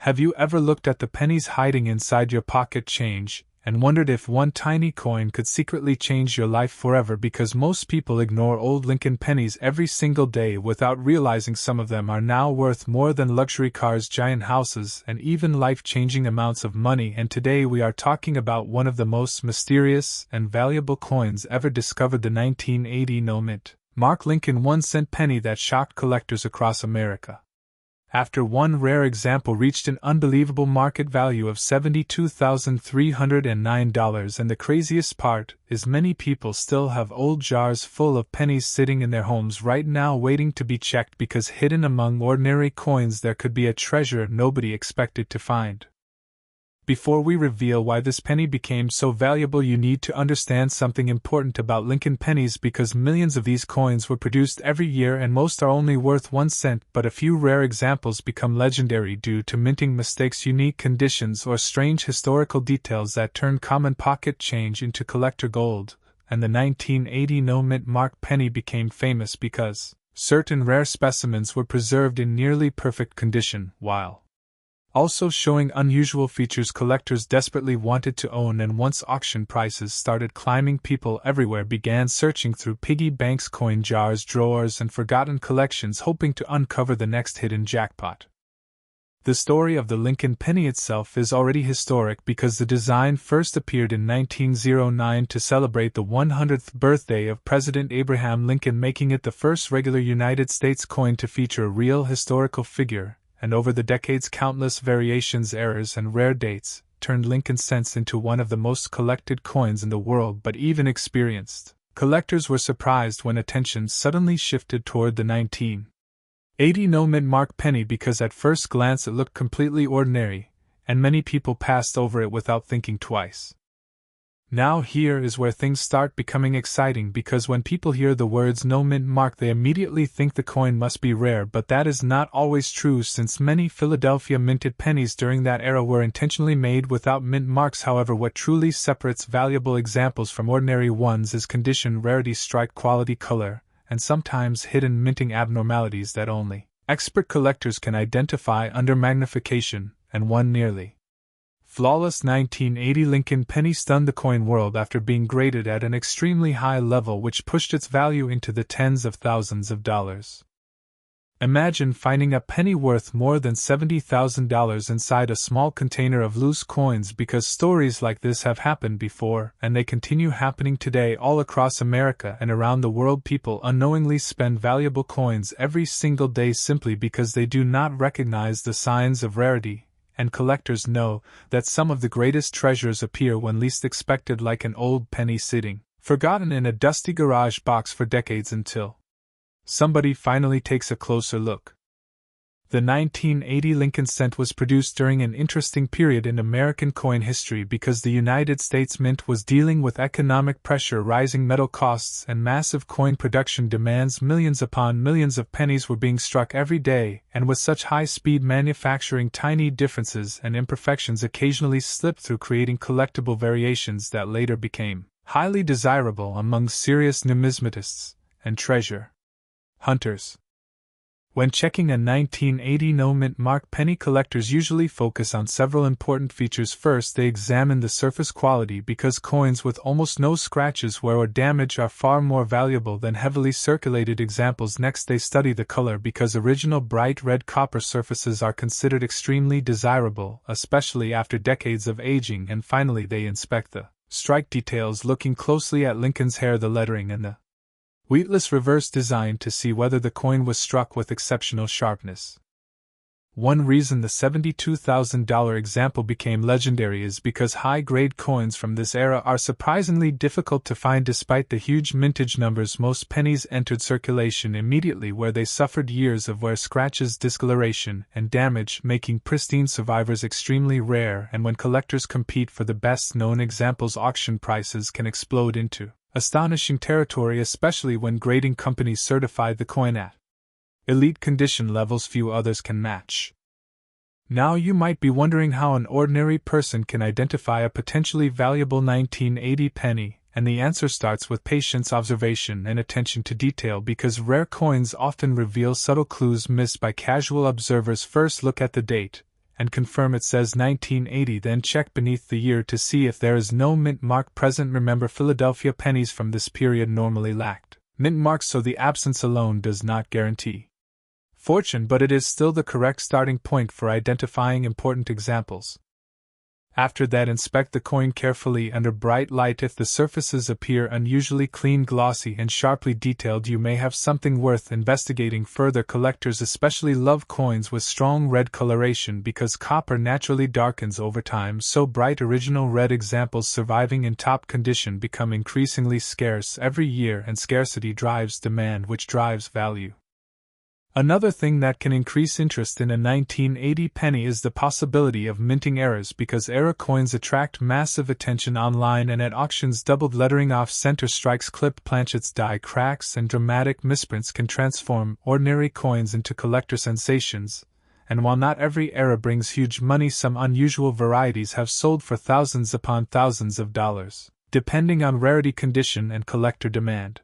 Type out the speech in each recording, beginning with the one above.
Have you ever looked at the pennies hiding inside your pocket change, and wondered if one tiny coin could secretly change your life forever? Because most people ignore old Lincoln pennies every single day without realizing some of them are now worth more than luxury cars, giant houses, and even life-changing amounts of money. And today we are talking about one of the most mysterious and valuable coins ever discovered, the 1980 no-mint Mark Lincoln 1-cent penny that shocked collectors across America. After one rare example reached an unbelievable market value of $72,309, and the craziest part is many people still have old jars full of pennies sitting in their homes right now waiting to be checked, because hidden among ordinary coins there could be a treasure nobody expected to find. Before we reveal why this penny became so valuable, you need to understand something important about Lincoln pennies, because millions of these coins were produced every year and most are only worth 1 cent, but a few rare examples become legendary due to minting mistakes, unique conditions, or strange historical details that turn common pocket change into collector gold. And the 1980 no-mint Mark penny became famous because certain rare specimens were preserved in nearly perfect condition, while also showing unusual features collectors desperately wanted to own. And once auction prices started climbing, people everywhere began searching through piggy banks, coin jars, drawers, and forgotten collections, hoping to uncover the next hidden jackpot. The story of the Lincoln penny itself is already historic, because the design first appeared in 1909 to celebrate the 100th birthday of President Abraham Lincoln, making it the first regular United States coin to feature a real historical figure. And over the decades, countless variations, errors, and rare dates turned Lincoln cents into one of the most collected coins in the world. But even experienced collectors were surprised when attention suddenly shifted toward the 1980 no-mint Mark penny, because at first glance it looked completely ordinary, and many people passed over it without thinking twice. Now here is where things start becoming exciting, because when people hear the words no-mint Mark, they immediately think the coin must be rare, but that is not always true, since many Philadelphia minted pennies during that era were intentionally made without mint marks. However, what truly separates valuable examples from ordinary ones is condition, rarity, strike, quality, color, and sometimes hidden minting abnormalities that only expert collectors can identify under magnification. And one nearly flawless 1980 Lincoln penny stunned the coin world after being graded at an extremely high level, which pushed its value into the tens of thousands of dollars. Imagine finding a penny worth more than $70,000 inside a small container of loose coins, because stories like this have happened before, and they continue happening today all across America and around the world. People unknowingly spend valuable coins every single day simply because they do not recognize the signs of rarity. And collectors know that some of the greatest treasures appear when least expected, like an old penny sitting forgotten in a dusty garage box for decades until somebody finally takes a closer look. The 1980 Lincoln cent was produced during an interesting period in American coin history, because the United States Mint was dealing with economic pressure, rising metal costs, and massive coin production demands. Millions upon millions of pennies were being struck every day, and with such high-speed manufacturing, tiny differences and imperfections occasionally slipped through, creating collectible variations that later became highly desirable among serious numismatists and treasure hunters. When checking a 1980 no-mint Mark penny, collectors usually focus on several important features. First, they examine the surface quality, because coins with almost no scratches, wear, or damage are far more valuable than heavily circulated examples. Next, they study the color, because original bright red copper surfaces are considered extremely desirable, especially after decades of aging. And finally, they inspect the strike details, looking closely at Lincoln's hair, the lettering, and the weighless reverse design to see whether the coin was struck with exceptional sharpness. One reason the $72,000 example became legendary is because high-grade coins from this era are surprisingly difficult to find. Despite the huge mintage numbers, most pennies entered circulation immediately, where they suffered years of wear, scratches, discoloration, and damage, making pristine survivors extremely rare. And when collectors compete for the best-known examples, auction prices can explode into astonishing territory, especially when grading companies certify the coin at elite condition levels few others can match. Now you might be wondering how an ordinary person can identify a potentially valuable 1980 penny, and the answer starts with patience, observation, and attention to detail, because rare coins often reveal subtle clues missed by casual observers. First, look at the date, and confirm it says 1980, then check beneath the year to see if there is no mint mark present. Remember, Philadelphia pennies from this period normally lacked mint marks, so the absence alone does not guarantee fortune, but it is still the correct starting point for identifying important examples. After that, inspect the coin carefully under bright light. If the surfaces appear unusually clean, glossy, and sharply detailed, you may have something worth investigating further. Collectors especially love coins with strong red coloration because copper naturally darkens over time, so bright original red examples surviving in top condition become increasingly scarce every year, and scarcity drives demand, which drives value. Another thing that can increase interest in a 1980 penny is the possibility of minting errors, because error coins attract massive attention online and at auctions. Doubled lettering, off-center strikes, clipped planchets, die cracks, and dramatic misprints can transform ordinary coins into collector sensations. And while not every error brings huge money, some unusual varieties have sold for thousands upon thousands of dollars, depending on rarity, condition, and collector demand.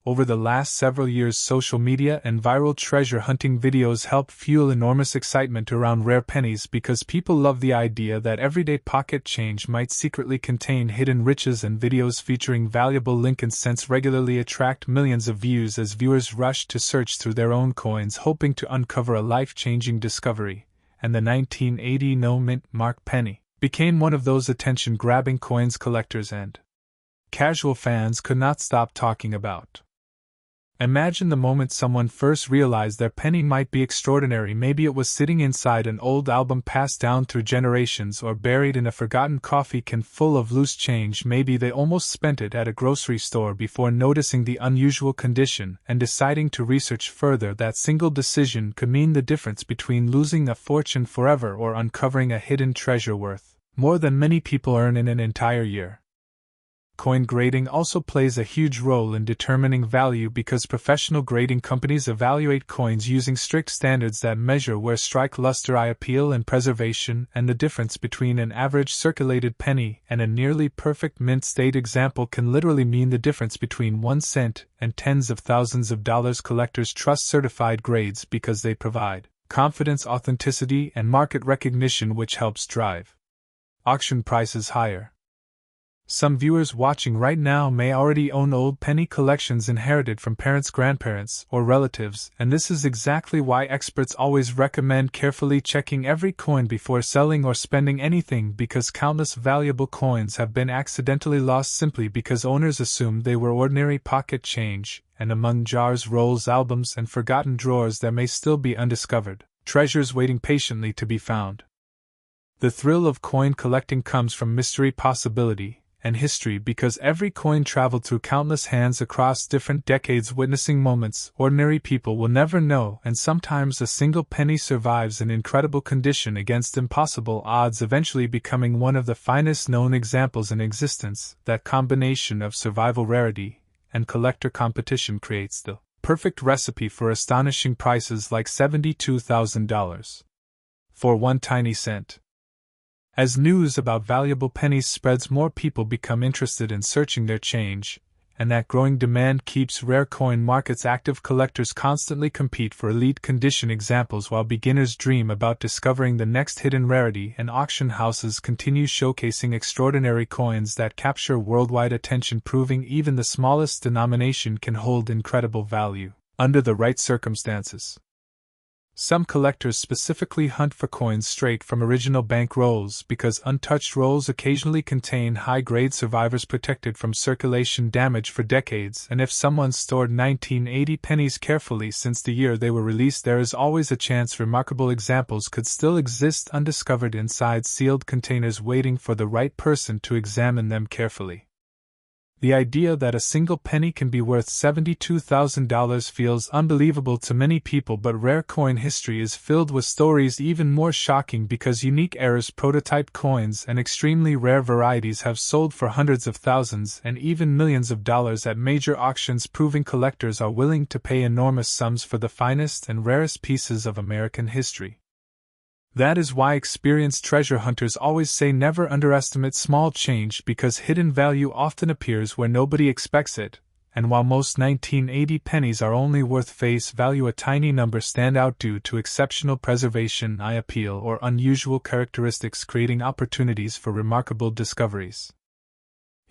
Over the last several years, social media and viral treasure hunting videos help fuel enormous excitement around rare pennies because people love the idea that everyday pocket change might secretly contain hidden riches, and videos featuring valuable Lincoln cents regularly attract millions of views as viewers rush to search through their own coins hoping to uncover a life-changing discovery, and the 1980 no mint mark penny became one of those attention-grabbing coins collectors and casual fans could not stop talking about. Imagine the moment someone first realized their penny might be extraordinary. Maybe it was sitting inside an old album passed down through generations, or buried in a forgotten coffee can full of loose change. Maybe they almost spent it at a grocery store before noticing the unusual condition and deciding to research further. That single decision could mean the difference between losing a fortune forever or uncovering a hidden treasure worth more than many people earn in an entire year. Coin grading also plays a huge role in determining value because professional grading companies evaluate coins using strict standards that measure wear, strike, luster, eye appeal, and preservation, and the difference between an average circulated penny and a nearly perfect mint state example can literally mean the difference between 1 cent and tens of thousands of dollars. Collectors trust certified grades because they provide confidence, authenticity, and market recognition, which helps drive auction prices higher. Some viewers watching right now may already own old penny collections inherited from parents, grandparents, or relatives, and this is exactly why experts always recommend carefully checking every coin before selling or spending anything, because countless valuable coins have been accidentally lost simply because owners assumed they were ordinary pocket change, and among jars, rolls, albums, and forgotten drawers there may still be undiscovered treasures waiting patiently to be found. The thrill of coin collecting comes from mystery, possibility, and history, because every coin traveled through countless hands across different decades, witnessing moments ordinary people will never know, and sometimes a single penny survives in incredible condition against impossible odds, eventually becoming one of the finest known examples in existence. That combination of survival, rarity, and collector competition creates the perfect recipe for astonishing prices like $72,000 for 1 tiny cent. As news about valuable pennies spreads, more people become interested in searching their change, and that growing demand keeps rare coin markets active. Collectors constantly compete for elite condition examples while beginners dream about discovering the next hidden rarity, and auction houses continue showcasing extraordinary coins that capture worldwide attention, proving even the smallest denomination can hold incredible value under the right circumstances. Some collectors specifically hunt for coins straight from original bank rolls because untouched rolls occasionally contain high-grade survivors protected from circulation damage for decades, and if someone stored 1980 pennies carefully since the year they were released, there is always a chance remarkable examples could still exist undiscovered inside sealed containers waiting for the right person to examine them carefully. The idea that a single penny can be worth $72,000 feels unbelievable to many people, but rare coin history is filled with stories even more shocking because unique errors, prototype coins, and extremely rare varieties have sold for hundreds of thousands and even millions of dollars at major auctions, proving collectors are willing to pay enormous sums for the finest and rarest pieces of American history. That is why experienced treasure hunters always say never underestimate small change, because hidden value often appears where nobody expects it, and while most 1980 pennies are only worth face value, a tiny number stand out due to exceptional preservation, eye appeal, or unusual characteristics, creating opportunities for remarkable discoveries.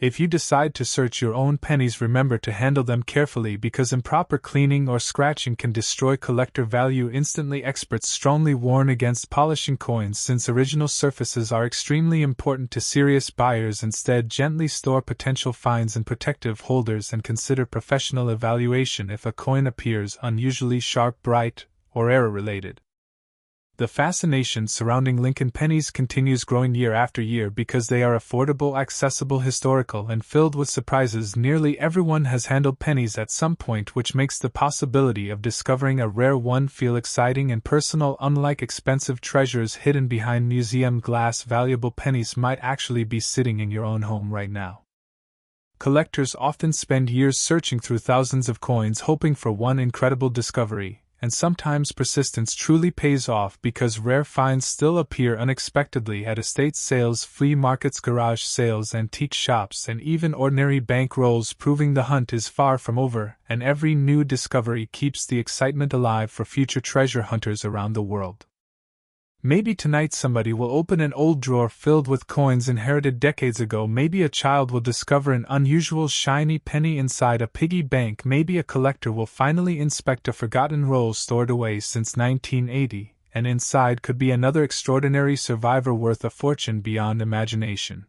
If you decide to search your own pennies, remember to handle them carefully because improper cleaning or scratching can destroy collector value instantly. Experts strongly warn against polishing coins since original surfaces are extremely important to serious buyers. Instead, gently store potential finds in protective holders and consider professional evaluation if a coin appears unusually sharp, bright, or error-related. The fascination surrounding Lincoln pennies continues, growing year after year because they are affordable, accessible, historical, and filled with surprises. Nearly everyone has handled pennies at some point, which makes the possibility of discovering a rare one feel exciting and personal. Unlike expensive treasures hidden behind museum glass, valuable pennies might actually be sitting in your own home right now. Collectors often spend years searching through thousands of coins hoping for one incredible discovery, and sometimes persistence truly pays off because rare finds still appear unexpectedly at estate sales, flea markets, garage sales, antique shops, and even ordinary bank rolls, proving the hunt is far from over, and every new discovery keeps the excitement alive for future treasure hunters around the world. Maybe tonight somebody will open an old drawer filled with coins inherited decades ago. Maybe a child will discover an unusual shiny penny inside a piggy bank. Maybe a collector will finally inspect a forgotten roll stored away since 1980, and inside could be another extraordinary survivor worth a fortune beyond imagination.